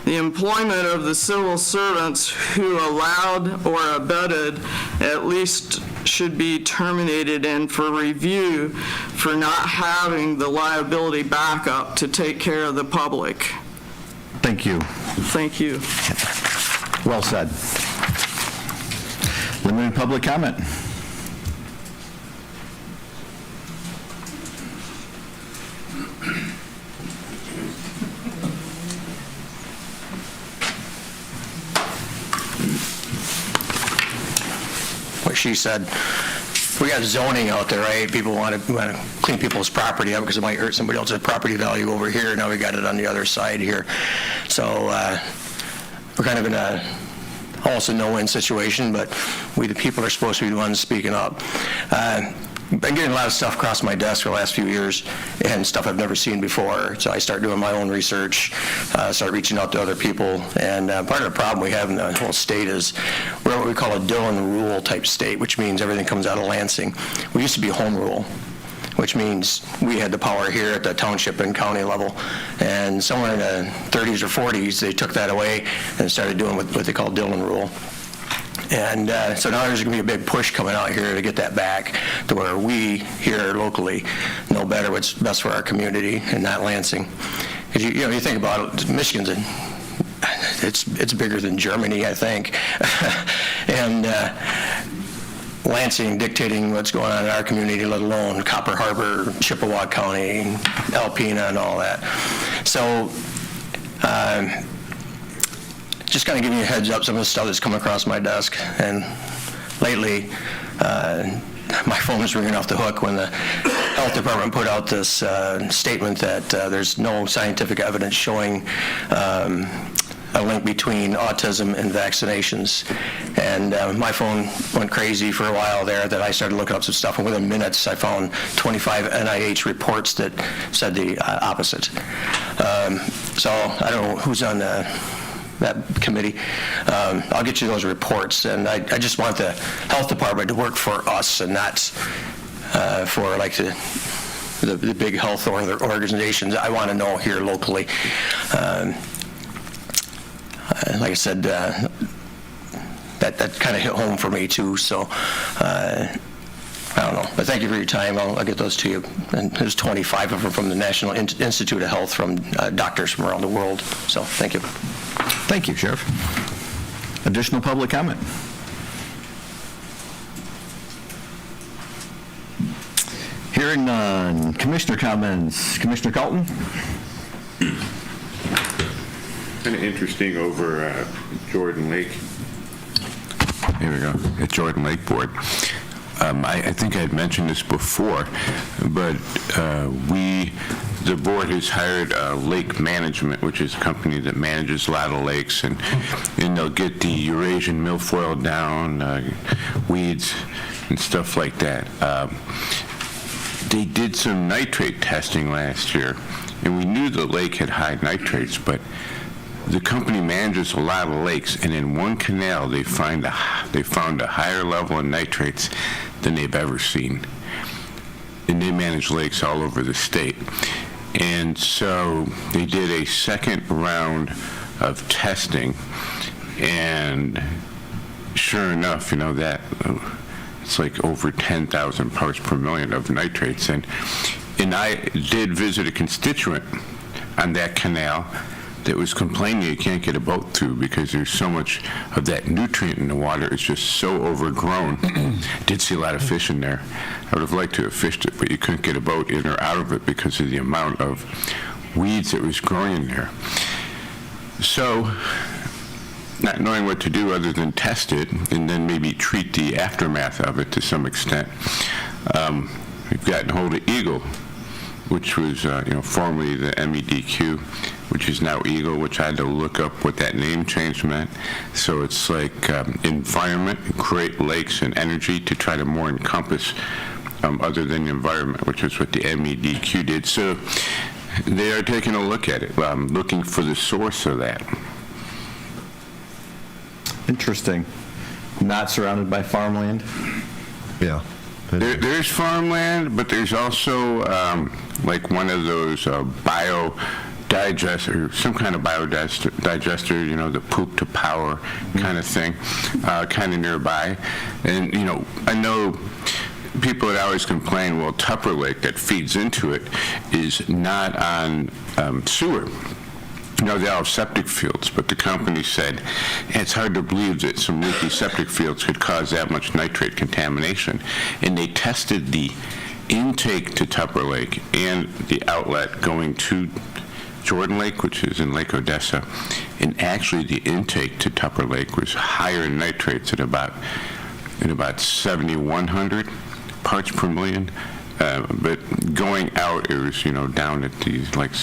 The employment of the civil servants who allowed or abetted at least should be terminated and for review for not having the liability backup to take care of the public. Thank you. Thank you. Well said. Limited public comment. What she said, we got zoning out there, right? People want to clean people's property up because it might hurt somebody else's property value over here. Now we got it on the other side here. So we're kind of in a almost a no-win situation, but we, the people, are supposed to be the ones speaking up. Been getting a lot of stuff across my desk for the last few years, and stuff I've never seen before. So I start doing my own research, start reaching out to other people. And part of the problem we have in the whole state is we're what we call a Dillon rule type state, which means everything comes out of Lansing. We used to be home rule, which means we had the power here at the township and county level. And somewhere in the 30s or 40s, they took that away and started doing what they call Dillon rule. And so now there's going to be a big push coming out here to get that back to where we here locally know better what's best for our community and not Lansing. Because you think about it, Michigan's it's bigger than Germany, I think, and Lansing dictating what's going on in our community, let alone Copper Harbor, Chippewa County, Alpena, and all that. So. Just kind of giving you a heads up, some of the stuff that's come across my desk. And lately, my phone was ringing off the hook when the health department put out this statement that there's no scientific evidence showing a link between autism and vaccinations. And my phone went crazy for a while there that I started looking up some stuff, and within minutes I found 25 NIH reports that said the opposite. So I don't know who's on that committee. I'll get you those reports, and I just want the health department to work for us and not for like the big health organizations. I want to know here locally. Like I said, that kind of hit home for me too. So I don't know, but thank you for your time. I'll get those to you. And there's 25 of them from the National Institute of Health, from doctors from around the world. So thank you. Thank you, Sheriff. Additional public comment? Hearing none. Commissioner comments. Commissioner Calton? Kind of interesting over Jordan Lake. Here we go, at Jordan Lake Board. I think I had mentioned this before, but the board has hired Lake Management, which is a company that manages a lot of lakes, and they'll get the Eurasian milfoil down, weeds, and stuff like that. They did some nitrate testing last year, and we knew the lake had high nitrates, but the company manages a lot of lakes, and in one canal they found a higher level of nitrates than they've ever seen. And they manage lakes all over the state. And so they did a second round of testing, and sure enough, that it's like over 10,000 parts per million of nitrates. And I did visit a constituent on that canal that was complaining you can't get a boat through because there's so much of that nutrient in the water. It's just so overgrown. Did see a lot of fish in there. I would have liked to have fished it, but you couldn't get a boat in or out of it because of the amount of weeds that was growing in there. So, not knowing what to do other than test it and then maybe treat the aftermath of it to some extent, we've gotten hold of Eagle, which was formerly the MEDQ, which is now Eagle, which I had to look up what that name change meant. So it's like environment, Great Lakes, and energy to try to more encompass other than the environment, which is what the MEDQ did. So they are taking a look at it, looking for the source of that. Interesting. Not surrounded by farmland? Yeah. There's farmland, but there's also like one of those digester, some kind of biodigester, you know, the poop to power kind of thing, kind of nearby. And, you know, I know people that always complain, well, Tupper Lake that feeds into it is not on sewer. You know, they all have septic fields, but the company said it's hard to believe that some leaky septic fields could cause that much nitrate contamination. And they tested the intake to Tupper Lake and the outlet going to Jordan Lake, which is in Lake Odessa. And actually the intake to Tupper Lake was higher in nitrates at about 7,100 parts per million. But going out, it was, you know, down at the like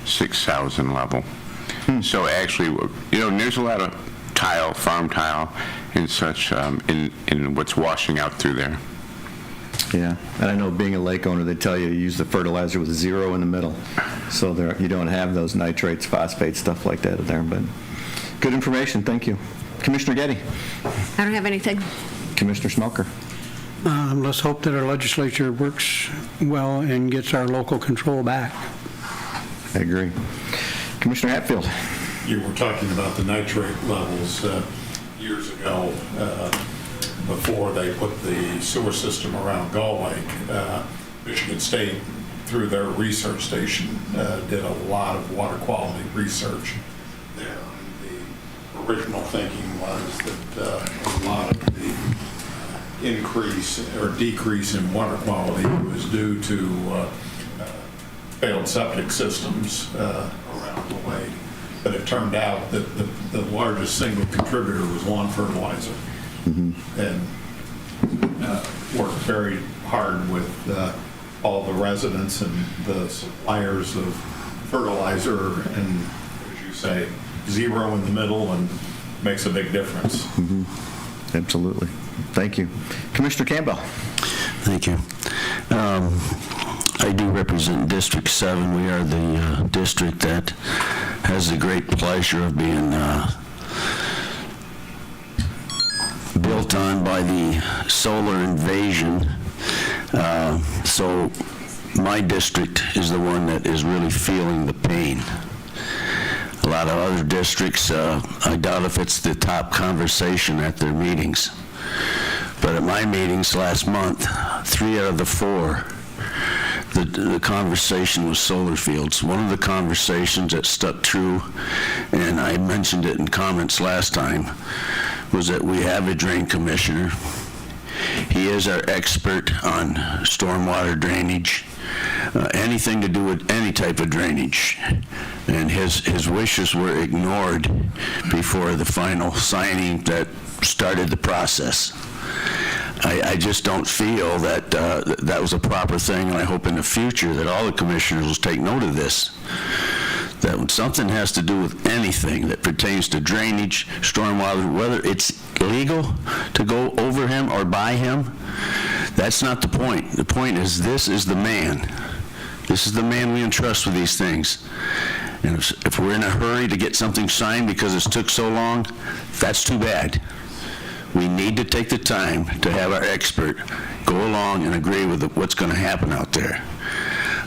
6,000 level. So actually, you know, there's a lot of tile, farm tile, and such in what's washing out through there. Yeah, and I know being a lake owner, they tell you use the fertilizer with a zero in the middle, so there you don't have those nitrates, phosphates, stuff like that in there. But good information, thank you. Commissioner Getty. I don't have anything. Commissioner Smelker. Let's hope that our legislature works well and gets our local control back. I agree. Commissioner Hatfield. You were talking about the nitrate levels years ago, before they put the sewer system around Gull Lake. Michigan State, through their research station, did a lot of water quality research there. And the original thinking was that a lot of the increase or decrease in water quality was due to failed septic systems around the lake. But it turned out that the largest single contributor was lawn fertilizer. And worked very hard with all the residents and the suppliers of fertilizer, and as you say, zero in the middle, and makes a big difference. Absolutely. Thank you. Commissioner Campbell. Thank you. I do represent District 7. We are the district that has the great pleasure of being built on by the solar invasion. So my district is the one that is really feeling the pain. A lot of other districts, I doubt if it's the top conversation at their meetings. But at my meetings last month, 3 out of the 4, the conversation was solar fields. One of the conversations that stuck true, and I mentioned it in comments last time, was that we have a drain commissioner. He is our expert on stormwater drainage, anything to do with any type of drainage. And his wishes were ignored before the final signing that started the process. I just don't feel that that was a proper thing, and I hope in the future that all the commissioners will take note of this, that when something has to do with anything that pertains to drainage, stormwater, whether it's illegal to go over him or by him, that's not the point. The point is, this is the man. This is the man we entrust with these things. And if we're in a hurry to get something signed because it took so long, that's too bad. We need to take the time to have our expert go along and agree with what's going to happen out there.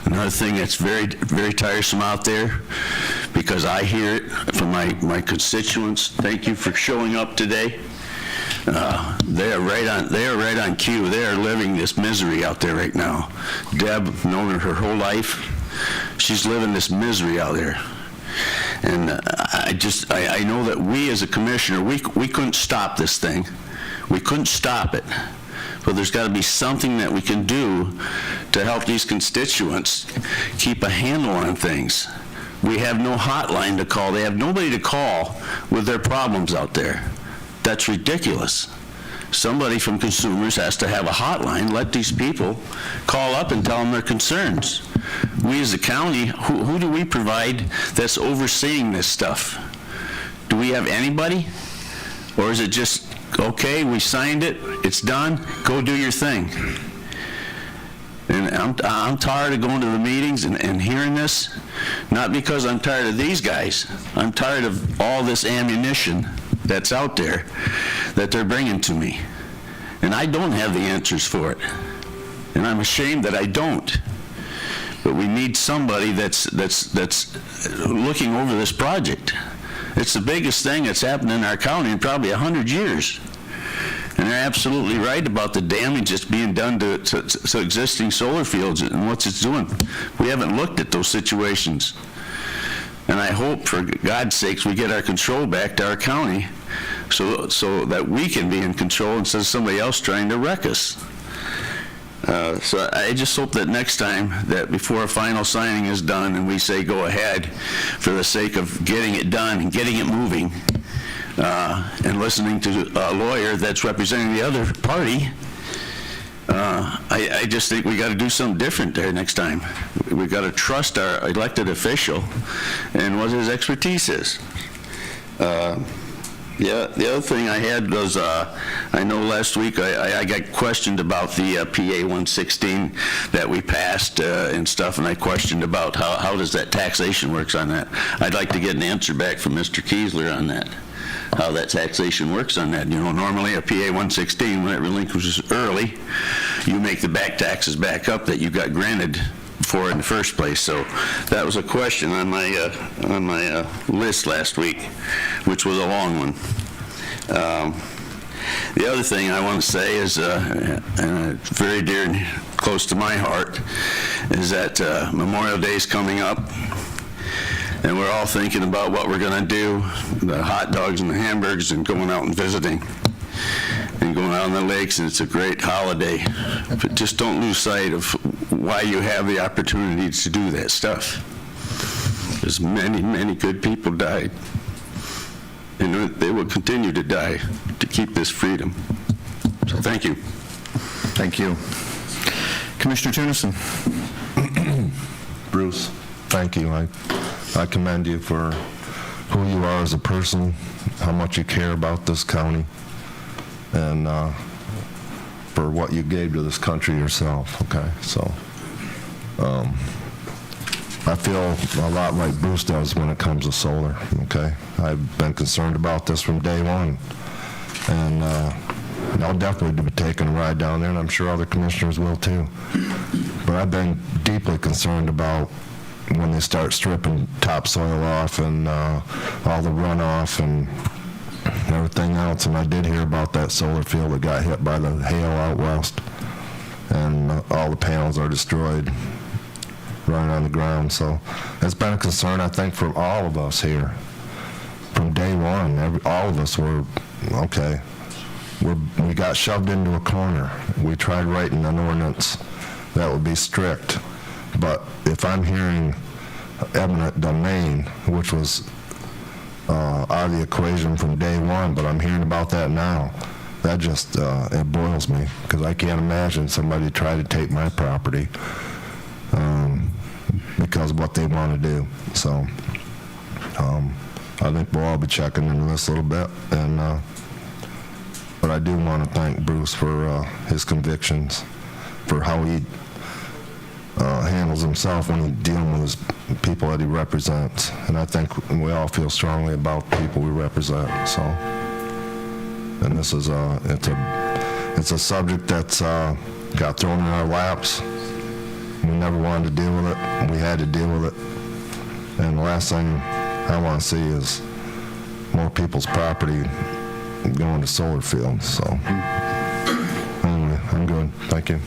Another thing that's very, very tiresome out there, because I hear it from my constituents. Thank you for showing up today. They are right on cue. They are living this misery out there right now. Deb, known her whole life, she's living this misery out there. And I know that we as a commissioner, we couldn't stop this thing. We couldn't stop it. But there's got to be something that we can do to help these constituents keep a handle on things. We have no hotline to call. They have nobody to call with their problems out there. That's ridiculous. Somebody from consumers has to have a hotline. Let these people call up and tell them their concerns. We as a county, who do we provide that's overseeing this stuff? Do we have anybody? Or is it just, okay, we signed it, it's done, go do your thing? And I'm tired of going to the meetings and hearing this, not because I'm tired of these guys. I'm tired of all this ammunition that's out there that they're bringing to me. And I don't have the answers for it. And I'm ashamed that I don't. but we need somebody that's looking over this project. It's the biggest thing that's happened in our county in probably 100 years. And they're absolutely right about the damage that's being done to existing solar fields and what it's doing. We haven't looked at those situations. And I hope, for God's sakes, we get our control back to our county so that we can be in control instead of somebody else trying to wreck us. So I just hope that next time, that before a final signing is done and we say go ahead for the sake of getting it done and getting it moving, and listening to a lawyer that's representing the other party, I just think we got to do something different there next time. We got to trust our elected official and what his expertise is. The other thing I had was, I know last week I got questioned about the PA 116 that we passed and stuff, and I questioned about how does that taxation works on that. I'd like to get an answer back from Mr. Kiesler on that, how that taxation works on that. You know, normally a PA 116, when it relinquishes early, you make the back taxes back up that you got granted for in the first place. So that was a question on my list last week, which was a long one. The other thing I want to say is, very dear and close to my heart, is that Memorial Day is coming up, and we're all thinking about what we're going to do, the hot dogs and the hamburgers, and going out and visiting and going out on the lakes, and it's a great holiday. But just don't lose sight of why you have the opportunities to do that stuff. Because many, many good people died, and they will continue to die to keep this freedom. So thank you. Thank you. Commissioner Tunison. Bruce, thank you. I commend you for who you are as a person, how much you care about this county, and for what you gave to this country yourself, okay? So I feel a lot like Bruce does when it comes to solar, okay? I've been concerned about this from day one, and I'll definitely be taking a ride down there, and I'm sure other commissioners will too. But I've been deeply concerned about when they start stripping topsoil off and all the runoff and everything else. And I did hear about that solar field that got hit by the hail out west, and all the panels are destroyed running on the ground. So it's been a concern, I think, for all of us here from day one. All of us were, okay, we got shoved into a corner. We tried writing an ordinance that would be strict, but if I'm hearing eminent domain, which was out of the equation from day one, but I'm hearing about that now, that just, it boils me, because I can't imagine somebody try to take my property because of what they want to do. So I think we'll all be checking into this a little bit, and but I do want to thank Bruce for his convictions, for how he handles himself when he's dealing with his people that he represents. And I think we all feel strongly about the people we represent. So, and this is it's a subject that's got thrown in our laps. We never wanted to deal with it. We had to deal with it. And the last thing I want to see is more people's property going to solar fields. So anyway, I'm good. Thank you.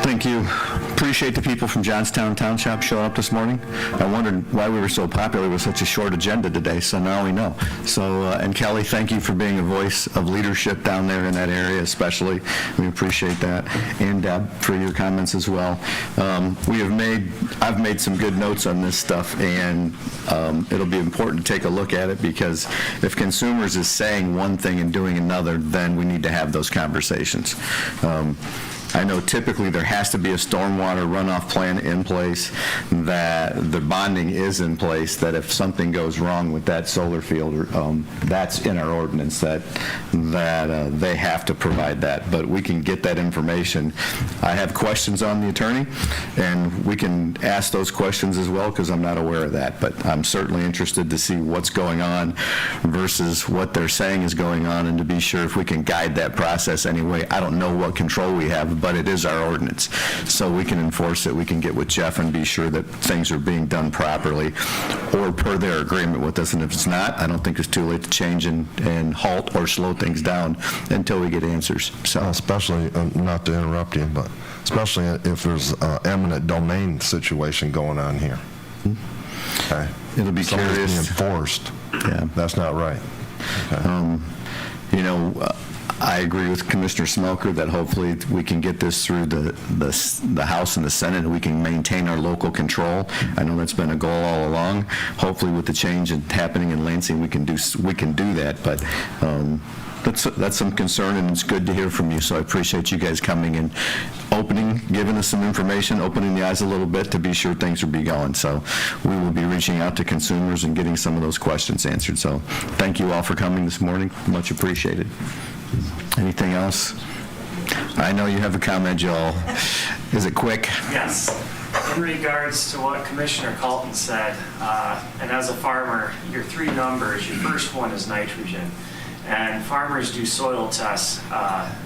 Thank you. Appreciate the people from Johnstown Township showing up this morning. I wondered why we were so popular with such a short agenda today, so now we know. So, and Kelly, thank you for being a voice of leadership down there in that area especially. We appreciate that. And Deb, for your comments as well. I've made some good notes on this stuff, and it'll be important to take a look at it, because if consumers is saying one thing and doing another, then we need to have those conversations. I know typically there has to be a stormwater runoff plan in place, that the bonding is in place, that if something goes wrong with that solar field, that's in our ordinance, that they have to provide that. But we can get that information. I have questions on the attorney, and we can ask those questions as well, because I'm not aware of that. But I'm certainly interested to see what's going on versus what they're saying is going on, and to be sure if we can guide that process anyway. I don't know what control we have, but it is our ordinance. So we can enforce it, we can get with Jeff and be sure that things are being done properly or per their agreement with us. And if it's not, I don't think it's too late to change and halt or slow things down until we get answers. So, especially, not to interrupt you, but especially if there's an eminent domain situation going on here. Okay. It'll be Somebody's curious. being enforced. Yeah. That's not right. You know, I agree with Commissioner Smoker that hopefully we can get this through the House and the Senate, and we can maintain our local control. I know that's been a goal all along. Hopefully with the change happening in Lansing, we can do that, but that's some concern, and it's good to hear from you, so I appreciate you guys coming and giving us some information, opening the eyes a little bit to be sure things will be going. So we will be reaching out to consumers and getting some of those questions answered. So thank you all for coming this morning. Much appreciated. Anything else? I know you have a comment, Joel. Is it quick? Yes. In regards to what Commissioner Colton said, and as a farmer, your three numbers, your first one is nitrogen. And farmers do soil tests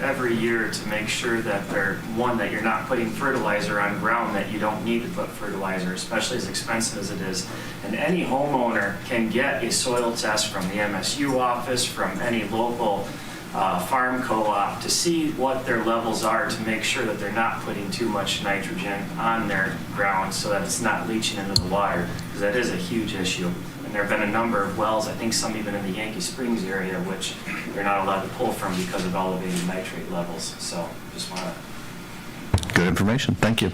every year to make sure that that you're not putting fertilizer on ground that you don't need to put fertilizer, especially as expensive as it is. And any homeowner can get a soil test from the MSU office, from any local farm co-op, to see what their levels are to make sure that they're not putting too much nitrogen on their ground so that it's not leaching into the water, because that is a huge issue. And there have been a number of wells, I think some even in the Yankee Springs area, which they're not allowed to pull from because of elevated nitrate levels. So just want to... Good information. Thank you.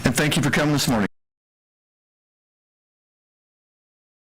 And thank you for coming this morning.